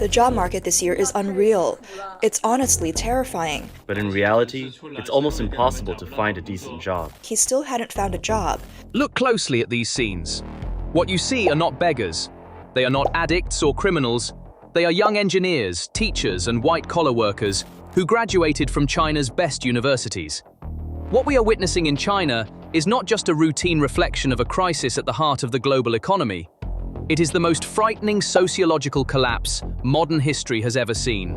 The job market this year is unreal. It's honestly terrifying. But in reality, it's almost impossible to find a decent job. He still hadn't found a job. Look closely at these scenes. What you see are not beggars. They are not addicts or criminals. They are young engineers, teachers, and white-collar workers who graduated from China's best universities. What we are witnessing in China is not just a routine reflection of a crisis at the heart of the global economy. It is the most frightening sociological collapse modern history has ever seen.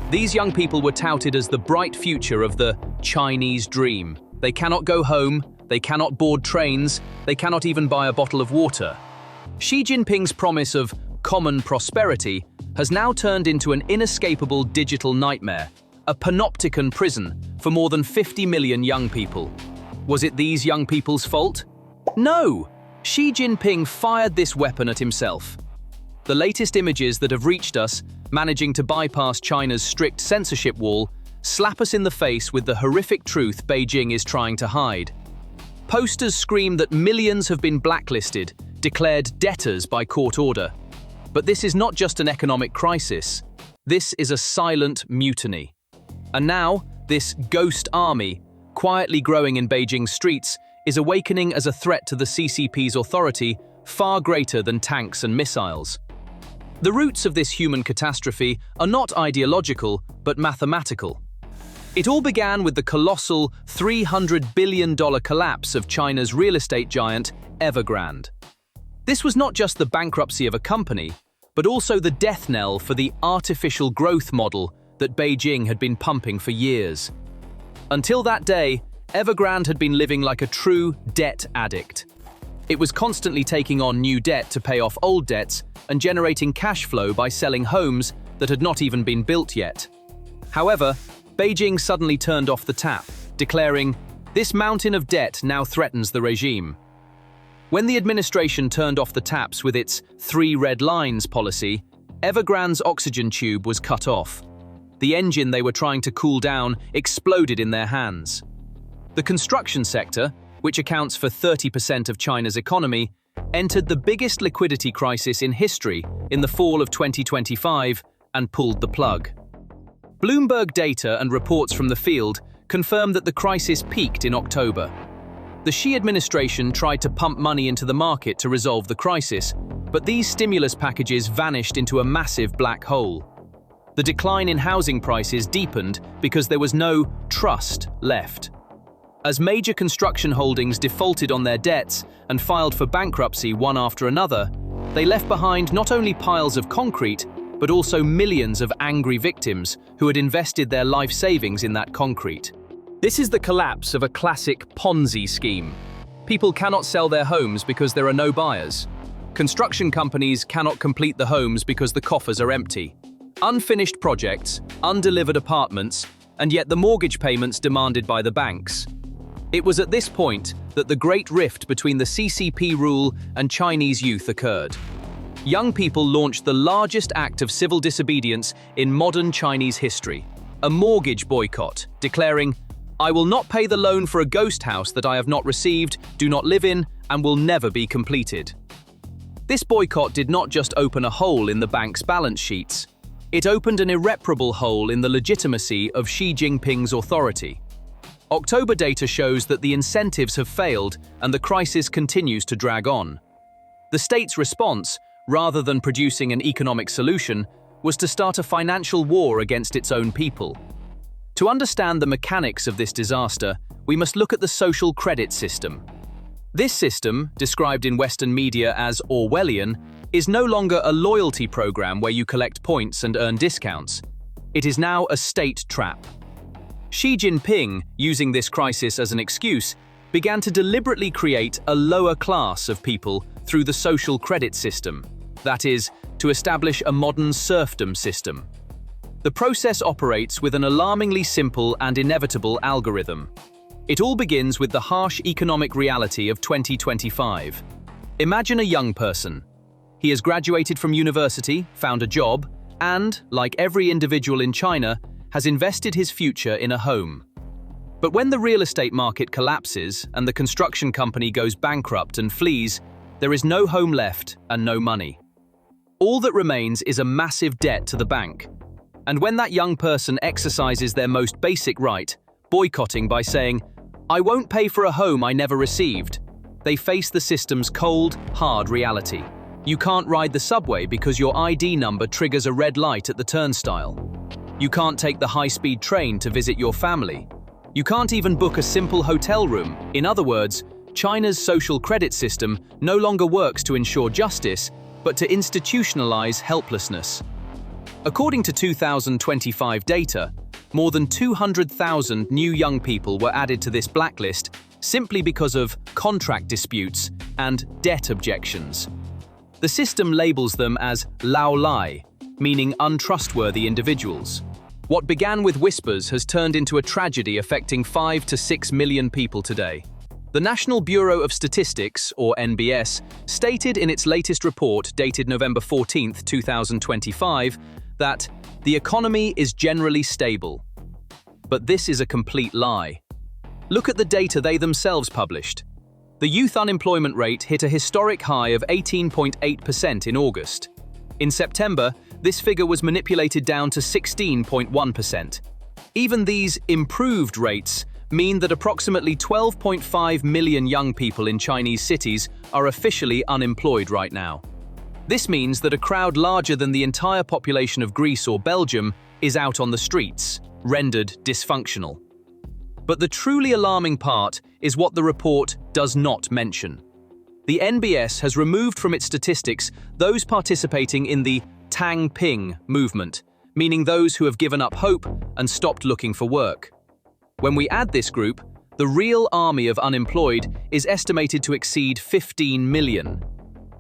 These young people were touted as the bright future of the Chinese dream. They cannot go home, they cannot board trains, they cannot even buy a bottle of water. Xi Jinping's promise of common prosperity has now turned into an inescapable digital nightmare, a panopticon prison for more than 50 million young people. Was it these young people's fault? No! Xi Jinping fired this weapon at himself. The latest images that have reached us, managing to bypass China's strict censorship wall, slap us in the face with the horrific truth Beijing is trying to hide. Posters scream that millions have been blacklisted, declared debtors by court order. But this is not just an economic crisis. This is a silent mutiny. And now, this ghost army, quietly growing in Beijing's streets, is awakening as a threat to the CCP's authority far greater than tanks and missiles. The roots of this human catastrophe are not ideological, but mathematical. It all began with the colossal $300 billion collapse of China's real estate giant, Evergrande. This was not just the bankruptcy of a company, but also the death knell for the artificial growth model that Beijing had been pumping for years. Until that day, Evergrande had been living like a true debt addict. It was constantly taking on new debt to pay off old debts and generating cash flow by selling homes that had not even been built yet. However, Beijing suddenly turned off the tap, declaring, "This mountain of debt now threatens the regime." When the administration turned off the taps with its 3 red lines policy, Evergrande's oxygen tube was cut off. The engine they were trying to cool down exploded in their hands. The construction sector, which accounts for 30% of China's economy, entered the biggest liquidity crisis in history in the fall of 2025 and pulled the plug. Bloomberg data and reports from the field confirm that the crisis peaked in October. The Xi administration tried to pump money into the market to resolve the crisis, but these stimulus packages vanished into a massive black hole. The decline in housing prices deepened because there was no trust left. As major construction holdings defaulted on their debts and filed for bankruptcy one after another, they left behind not only piles of concrete, but also millions of angry victims who had invested their life savings in that concrete. This is the collapse of a classic Ponzi scheme. People cannot sell their homes because there are no buyers. Construction companies cannot complete the homes because the coffers are empty. Unfinished projects, undelivered apartments, and yet the mortgage payments demanded by the banks. It was at this point that the great rift between the CCP rule and Chinese youth occurred. Young people launched the largest act of civil disobedience in modern Chinese history, a mortgage boycott, declaring, "I will not pay the loan for a ghost house that I have not received, do not live in, and will never be completed." This boycott did not just open a hole in the bank's balance sheets. It opened an irreparable hole in the legitimacy of Xi Jinping's authority. October data shows that the incentives have failed and the crisis continues to drag on. The state's response, rather than producing an economic solution, was to start a financial war against its own people. To understand the mechanics of this disaster, we must look at the social credit system. This system, described in Western media as Orwellian, is no longer a loyalty program where you collect points and earn discounts. It is now a state trap. Xi Jinping, using this crisis as an excuse, began to deliberately create a lower class of people through the social credit system. That is, to establish a modern serfdom system. The process operates with an alarmingly simple and inevitable algorithm. It all begins with the harsh economic reality of 2025. Imagine a young person. He has graduated from university, found a job, and, like every individual in China, has invested his future in a home. But when the real estate market collapses and the construction company goes bankrupt and flees, there is no home left and no money. All that remains is a massive debt to the bank. And when that young person exercises their most basic right, boycotting by saying, "I won't pay for a home I never received," they face the system's cold, hard reality. You can't ride the subway because your ID number triggers a red light at the turnstile. You can't take the high-speed train to visit your family. You can't even book a simple hotel room. In other words, China's social credit system no longer works to ensure justice, but to institutionalize helplessness. According to 2025 data, more than 200,000 new young people were added to this blacklist simply because of contract disputes and debt objections. The system labels them as lao lai, meaning untrustworthy individuals. What began with whispers has turned into a tragedy affecting 5 to 6 million people today. The National Bureau of Statistics, or NBS, stated in its latest report dated November 14, 2025, that the economy is generally stable. But this is a complete lie. Look at the data they themselves published. The youth unemployment rate hit a historic high of 18.8% in August. In September, this figure was manipulated down to 16.1%. Even these improved rates mean that approximately 12.5 million young people in Chinese cities are officially unemployed right now. This means that a crowd larger than the entire population of Greece or Belgium is out on the streets, rendered dysfunctional. But the truly alarming part is what the report does not mention. The NBS has removed from its statistics those participating in the Tang Ping movement, meaning those who have given up hope and stopped looking for work. When we add this group, the real army of unemployed is estimated to exceed 15 million.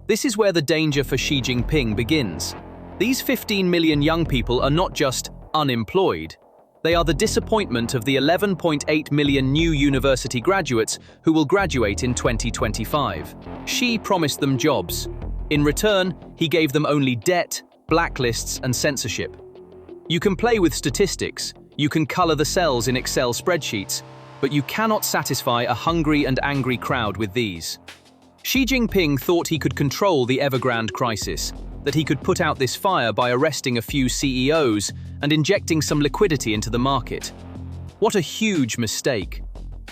This is where the danger for Xi Jinping begins. These 15 million young people are not just unemployed. They are the disappointment of the 11.8 million new university graduates who will graduate in 2025. Xi promised them jobs. In return, he gave them only debt, blacklists, and censorship. You can play with statistics, you can color the cells in Excel spreadsheets, but you cannot satisfy a hungry and angry crowd with these. Xi Jinping thought he could control the Evergrande crisis, that he could put out this fire by arresting a few CEOs and injecting some liquidity into the market. What a huge mistake.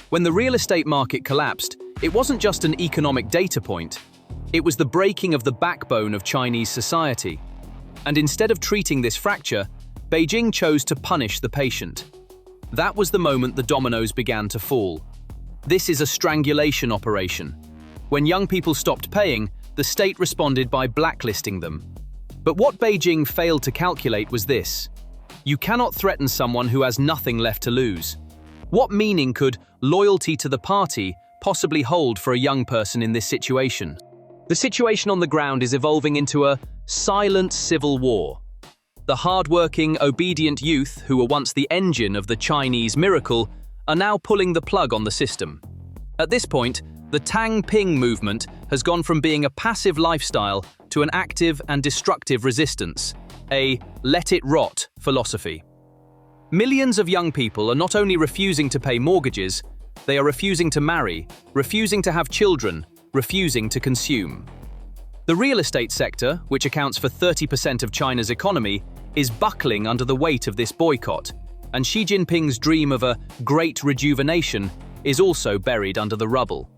When the real estate market collapsed, it wasn't just an economic data point. It was the breaking of the backbone of Chinese society. And instead of treating this fracture, Beijing chose to punish the patient. That was the moment the dominoes began to fall. This is a strangulation operation. When young people stopped paying, the state responded by blacklisting them. But what Beijing failed to calculate was this: you cannot threaten someone who has nothing left to lose. What meaning could loyalty to the party possibly hold for a young person in this situation? The situation on the ground is evolving into a silent civil war. The hard-working, obedient youth who were once the engine of the Chinese miracle are now pulling the plug on the system. At this point, the Tang Ping movement has gone from being a passive lifestyle to an active and destructive resistance, a let it rot philosophy. Millions of young people are not only refusing to pay mortgages, they are refusing to marry, refusing to have children, refusing to consume. The real estate sector, which accounts for 30% of China's economy, is buckling under the weight of this boycott, and Xi Jinping's dream of a great rejuvenation is also buried under the rubble.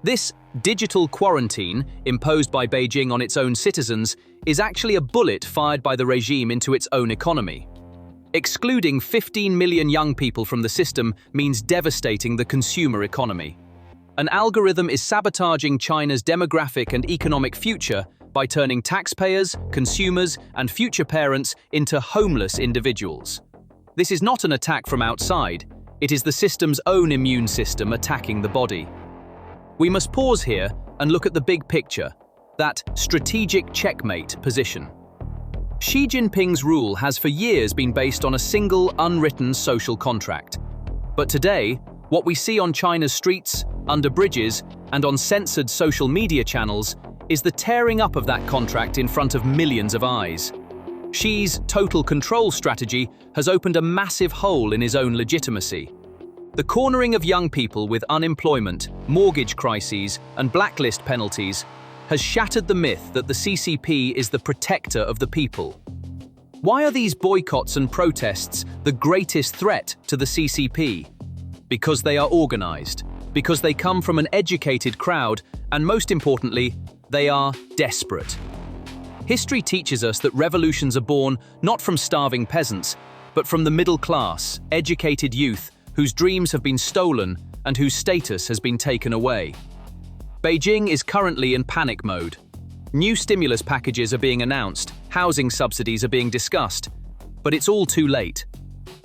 This digital quarantine, imposed by Beijing on its own citizens, is actually a bullet fired by the regime into its own economy. Excluding 15 million young people from the system means devastating the consumer economy. An algorithm is sabotaging China's demographic and economic future by turning taxpayers, consumers, and future parents into homeless individuals. This is not an attack from outside, it is the system's own immune system attacking the body. We must pause here and look at the big picture, that strategic checkmate position. Xi Jinping's rule has for years been based on a single unwritten social contract. But today, what we see on China's streets, under bridges, and on censored social media channels is the tearing up of that contract in front of millions of eyes. Xi's total control strategy has opened a massive hole in his own legitimacy. The cornering of young people with unemployment, mortgage crises, and blacklist penalties has shattered the myth that the CCP is the protector of the people. Why are these boycotts and protests the greatest threat to the CCP? Because they are organized, because they come from an educated crowd, and most importantly, they are desperate. History teaches us that revolutions are born not from starving peasants, but from the middle class, educated youth whose dreams have been stolen and whose status has been taken away. Beijing is currently in panic mode. New stimulus packages are being announced, housing subsidies are being discussed, but it's all too late.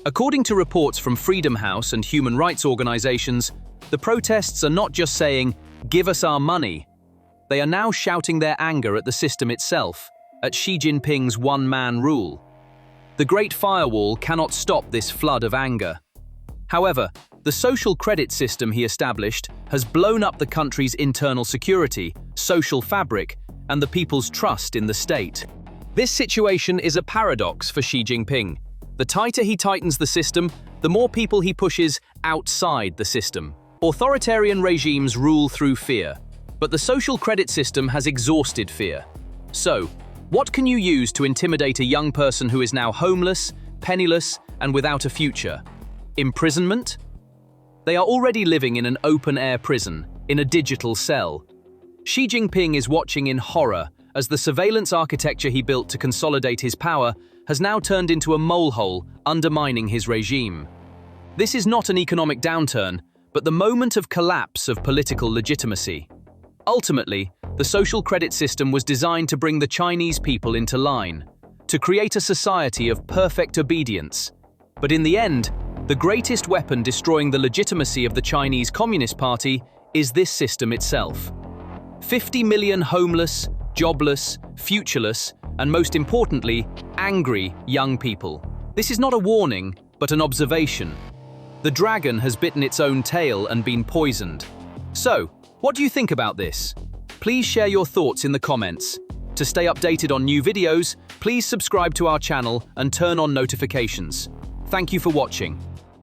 According to reports from Freedom House and human rights organizations, the protests are not just saying, "Give us our money." They are now shouting their anger at the system itself, at Xi Jinping's one-man rule. The Great Firewall cannot stop this flood of anger. However, the social credit system he established has blown up the country's internal security, social fabric, and the people's trust in the state. This situation is a paradox for Xi Jinping. The tighter he tightens the system, the more people he pushes outside the system. Authoritarian regimes rule through fear, but the social credit system has exhausted fear. So, what can you use to intimidate a young person who is now homeless, penniless, and without a future? Imprisonment? They are already living in an open-air prison, in a digital cell. Xi Jinping is watching in horror as the surveillance architecture he built to consolidate his power has now turned into a molehole, undermining his regime. This is not an economic downturn, but the moment of collapse of political legitimacy. Ultimately, the social credit system was designed to bring the Chinese people into line, to create a society of perfect obedience. But in the end, the greatest weapon destroying the legitimacy of the Chinese Communist Party is this system itself. 50 million homeless, jobless, futureless, and most importantly, angry young people. This is not a warning, but an observation. The dragon has bitten its own tail and been poisoned. So, what do you think about this? Please share your thoughts in the comments. To stay updated on new videos, please subscribe to our channel and turn on notifications. Thank you for watching.